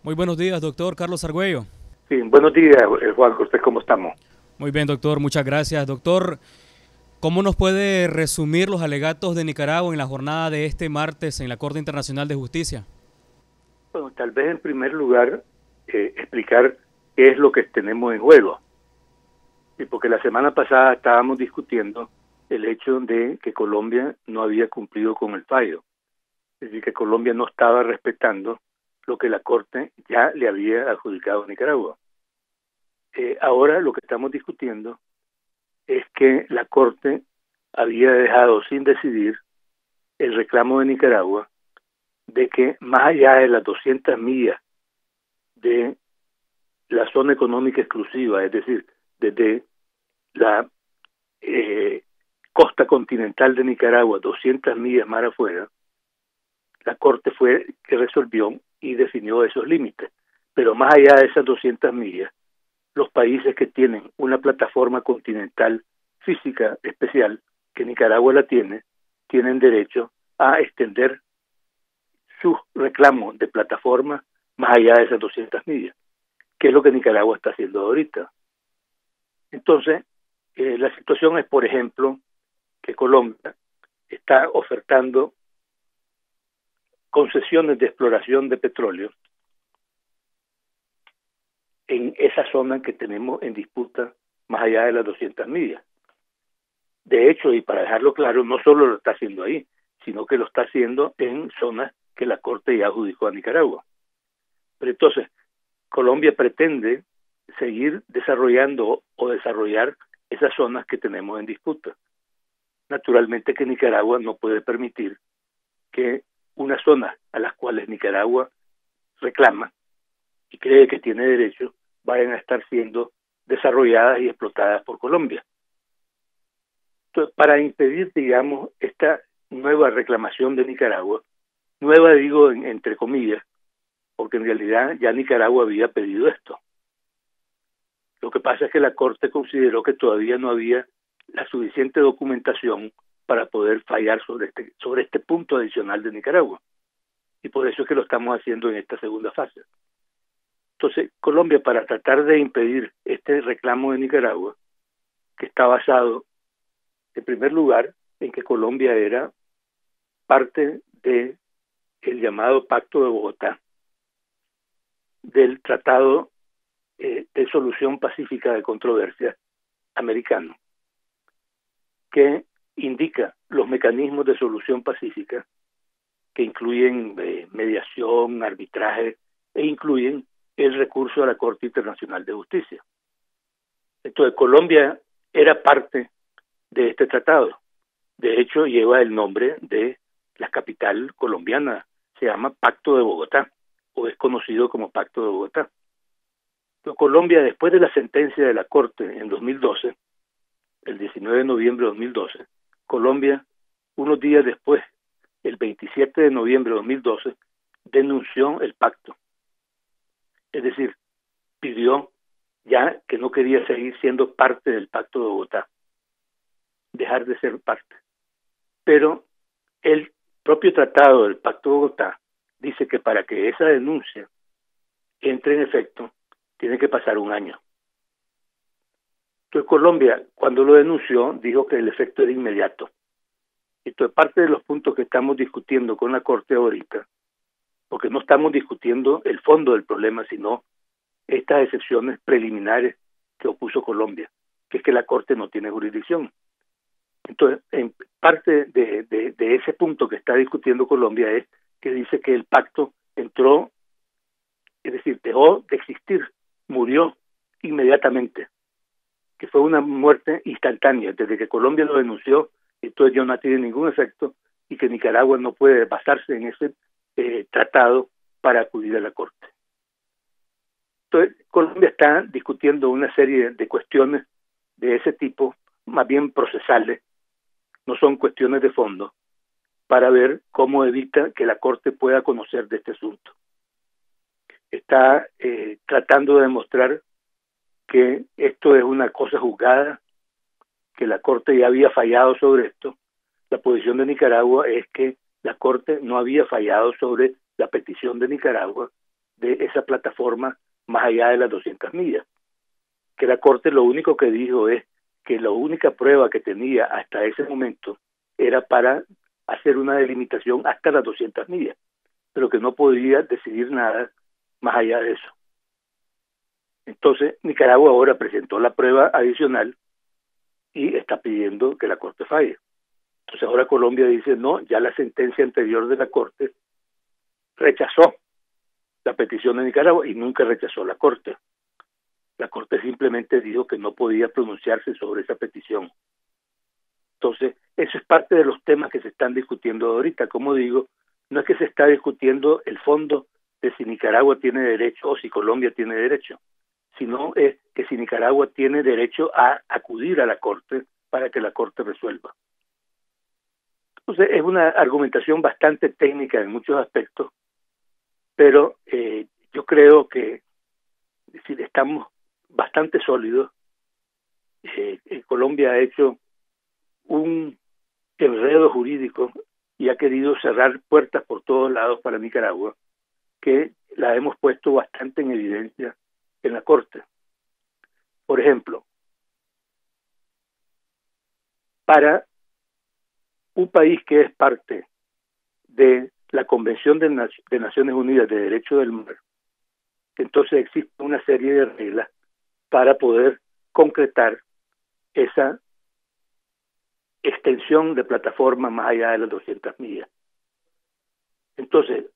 Muy buenos días, doctor Carlos Argüello. Sí, buenos días, Juan José, ¿cómo estamos? Muy bien, doctor, muchas gracias. Doctor, ¿cómo nos puede resumir los alegatos de Nicaragua en la jornada de este martes en la Corte Internacional de Justicia? Bueno, tal vez en primer lugar explicar qué es lo que tenemos en juego. Y porque la semana pasada estábamos discutiendo el hecho de que Colombia no había cumplido con el fallo. Es decir, que Colombia no estaba respetando lo que la Corte ya le había adjudicado a Nicaragua. Ahora lo que estamos discutiendo es que la Corte había dejado sin decidir el reclamo de Nicaragua de que más allá de las 200 millas de la zona económica exclusiva, es decir, desde la costa continental de Nicaragua, 200 millas más afuera, la Corte fue que resolvió y definió esos límites. Pero más allá de esas 200 millas, los países que tienen una plataforma continental física especial, que Nicaragua la tiene, tienen derecho a extender sus reclamos de plataforma más allá de esas 200 millas, que es lo que Nicaragua está haciendo ahorita. Entonces, la situación es, por ejemplo, que Colombia está ofertando concesiones de exploración de petróleo en esa zona que tenemos en disputa más allá de las 200 millas. De hecho, y para dejarlo claro, no solo lo está haciendo ahí, sino que lo está haciendo en zonas que la Corte ya adjudicó a Nicaragua. Pero entonces, Colombia pretende seguir desarrollando o desarrollar esas zonas que tenemos en disputa. Naturalmente que Nicaragua no puede permitir que unas zonas a las cuales Nicaragua reclama y cree que tiene derecho vayan a estar siendo desarrolladas y explotadas por Colombia. Entonces, para impedir, digamos, esta nueva reclamación de Nicaragua, nueva digo entre comillas, porque en realidad ya Nicaragua había pedido esto. Lo que pasa es que la Corte consideró que todavía no había la suficiente documentación para poder fallar sobre este punto adicional de Nicaragua. Y por eso es que lo estamos haciendo en esta segunda fase. Entonces, Colombia, para tratar de impedir este reclamo de Nicaragua, que está basado, en primer lugar, en que Colombia era parte del llamado Pacto de Bogotá, del Tratado de Solución Pacífica de Controversias americano, que indica los mecanismos de solución pacífica que incluyen mediación, arbitraje e incluyen el recurso a la Corte Internacional de Justicia. Entonces, Colombia era parte de este tratado. De hecho, lleva el nombre de la capital colombiana. Se llama Pacto de Bogotá, o es conocido como Pacto de Bogotá. Pero Colombia, después de la sentencia de la Corte en 2012, el 19 de noviembre de 2012, Colombia, unos días después, el 27 de noviembre de 2012, denunció el pacto. Es decir, pidió ya que no quería seguir siendo parte del Pacto de Bogotá, dejar de ser parte. Pero el propio tratado del Pacto de Bogotá dice que para que esa denuncia entre en efecto, tiene que pasar un año. Entonces Colombia, cuando lo denunció, dijo que el efecto era inmediato. Entonces, parte de los puntos que estamos discutiendo con la Corte ahorita, porque no estamos discutiendo el fondo del problema, sino estas excepciones preliminares que opuso Colombia, que es que la Corte no tiene jurisdicción. Entonces, en parte de ese punto que está discutiendo Colombia es que dice que el pacto entró, es decir, dejó de existir, murió inmediatamente, que fue una muerte instantánea, desde que Colombia lo denunció, entonces ya no tiene ningún efecto y que Nicaragua no puede basarse en ese tratado para acudir a la Corte. Entonces, Colombia está discutiendo una serie de cuestiones de ese tipo, más bien procesales, no son cuestiones de fondo, para ver cómo evita que la Corte pueda conocer de este asunto. Está tratando de demostrar que esto es una cosa juzgada, que la Corte ya había fallado sobre esto. La posición de Nicaragua es que la Corte no había fallado sobre la petición de Nicaragua de esa plataforma más allá de las 200 millas. Que la Corte lo único que dijo es que la única prueba que tenía hasta ese momento era para hacer una delimitación hasta las 200 millas, pero que no podía decidir nada más allá de eso. Entonces, Nicaragua ahora presentó la prueba adicional y está pidiendo que la Corte falle. Entonces ahora Colombia dice, no, ya la sentencia anterior de la Corte rechazó la petición de Nicaragua y nunca rechazó la Corte. La Corte simplemente dijo que no podía pronunciarse sobre esa petición. Entonces, eso es parte de los temas que se están discutiendo ahorita. Como digo, no es que se está discutiendo el fondo de si Nicaragua tiene derecho o si Colombia tiene derecho, sino es que si Nicaragua tiene derecho a acudir a la Corte para que la Corte resuelva. Entonces, es una argumentación bastante técnica en muchos aspectos, pero yo creo que si estamos bastante sólidos. Colombia ha hecho un enredo jurídico y ha querido cerrar puertas por todos lados para Nicaragua, que la hemos puesto bastante en evidencia en la Corte. Por ejemplo, para un país que es parte de la Convención de Naciones Unidas de Derecho del Mar, entonces existe una serie de reglas para poder concretar esa extensión de plataforma más allá de las 200 millas. Entonces,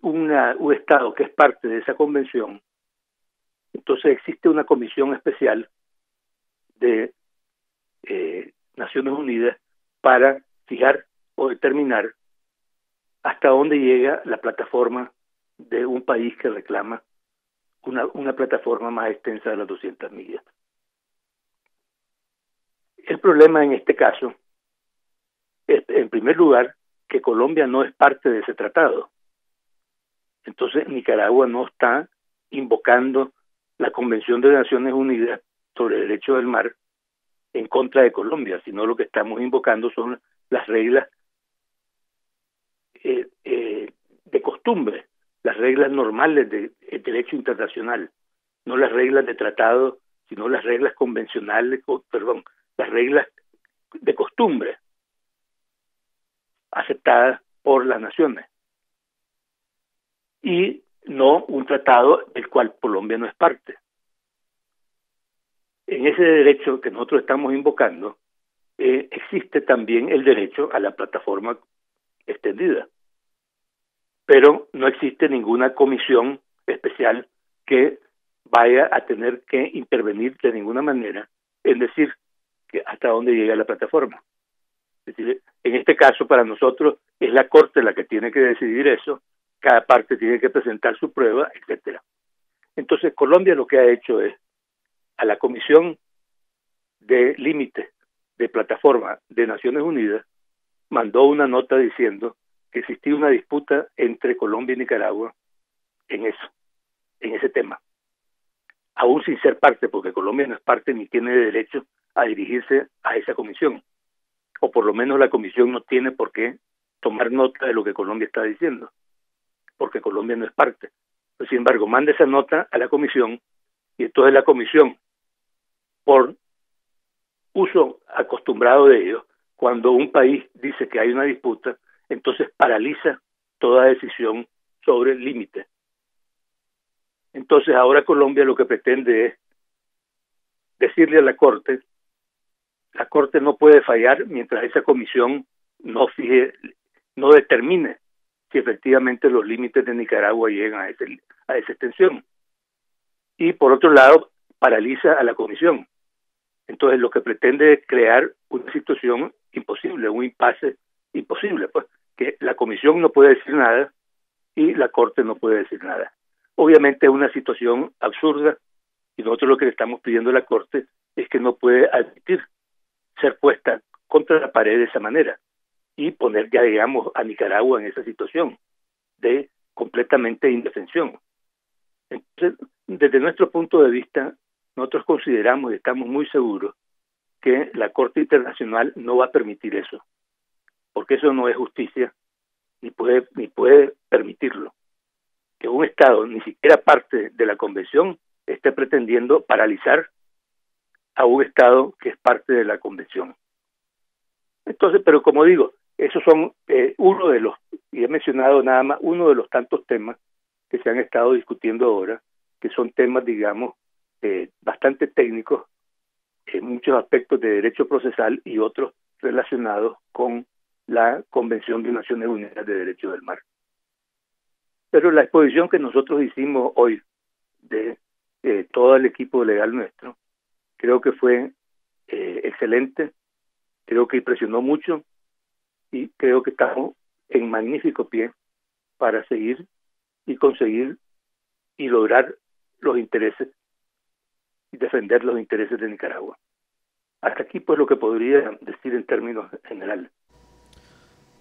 un Estado que es parte de esa convención, entonces existe una comisión especial de Naciones Unidas para fijar o determinar hasta dónde llega la plataforma de un país que reclama una plataforma más extensa de las 200 millas. El problema en este caso es, en primer lugar, que Colombia no es parte de ese tratado. Entonces, Nicaragua no está invocando la Convención de Naciones Unidas sobre el Derecho del Mar en contra de Colombia, sino lo que estamos invocando son las reglas de costumbre, las reglas normales del derecho internacional, no las reglas de tratado, sino las reglas convencionales, las reglas de costumbre aceptadas por las naciones, y no un tratado del cual Colombia no es parte. En ese derecho que nosotros estamos invocando, existe también el derecho a la plataforma extendida, pero no existe ninguna comisión especial que vaya a tener que intervenir de ninguna manera en decir que hasta dónde llega la plataforma. Es decir, en este caso para nosotros es la Corte la que tiene que decidir eso, cada parte tiene que presentar su prueba, etcétera. Entonces Colombia lo que ha hecho es a la Comisión de Límites de Plataforma de Naciones Unidas mandó una nota diciendo que existía una disputa entre Colombia y Nicaragua en ese tema, aún sin ser parte, porque Colombia no es parte ni tiene derecho a dirigirse a esa comisión, o por lo menos la comisión no tiene por qué tomar nota de lo que Colombia está diciendo, porque Colombia no es parte. Pero, sin embargo, manda esa nota a la comisión y entonces la comisión, por uso acostumbrado de ellos, cuando un país dice que hay una disputa, entonces paraliza toda decisión sobre el límite. Entonces ahora Colombia lo que pretende es decirle a la Corte no puede fallar mientras esa comisión no determine si efectivamente los límites de Nicaragua llegan a esa extensión. Y por otro lado, paraliza a la comisión. Entonces lo que pretende es crear una situación imposible, un impasse imposible, pues, que la comisión no puede decir nada y la Corte no puede decir nada. Obviamente es una situación absurda y nosotros lo que le estamos pidiendo a la Corte es que no puede admitir ser puesta contra la pared de esa manera y poner, ya digamos, a Nicaragua en esa situación de completamente indefensión. Entonces, desde nuestro punto de vista, nosotros consideramos y estamos muy seguros que la Corte Internacional no va a permitir eso, porque eso no es justicia ni puede permitirlo. Que un Estado, ni siquiera parte de la Convención, esté pretendiendo paralizar a un Estado que es parte de la Convención. Entonces, pero como digo, esos son uno de los, y he mencionado nada más, uno de los tantos temas que se han estado discutiendo ahora, que son temas, digamos, bastante técnicos, en muchos aspectos de derecho procesal y otros relacionados con la Convención de Naciones Unidas de Derechos del Mar. Pero la exposición que nosotros hicimos hoy de todo el equipo legal nuestro, creo que fue excelente, creo que impresionó mucho y creo que estamos en magnífico pie para seguir y conseguir y lograr los intereses y defender los intereses de Nicaragua. Hasta aquí pues lo que podría decir en términos generales.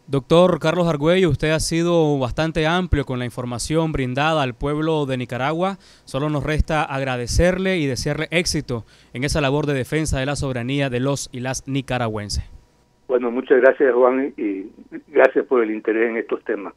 Doctor Carlos Argüello, usted ha sido bastante amplio con la información brindada al pueblo de Nicaragua. Solo nos resta agradecerle y desearle éxito en esa labor de defensa de la soberanía de los y las nicaragüenses. Bueno, muchas gracias, Juan, y gracias por el interés en estos temas.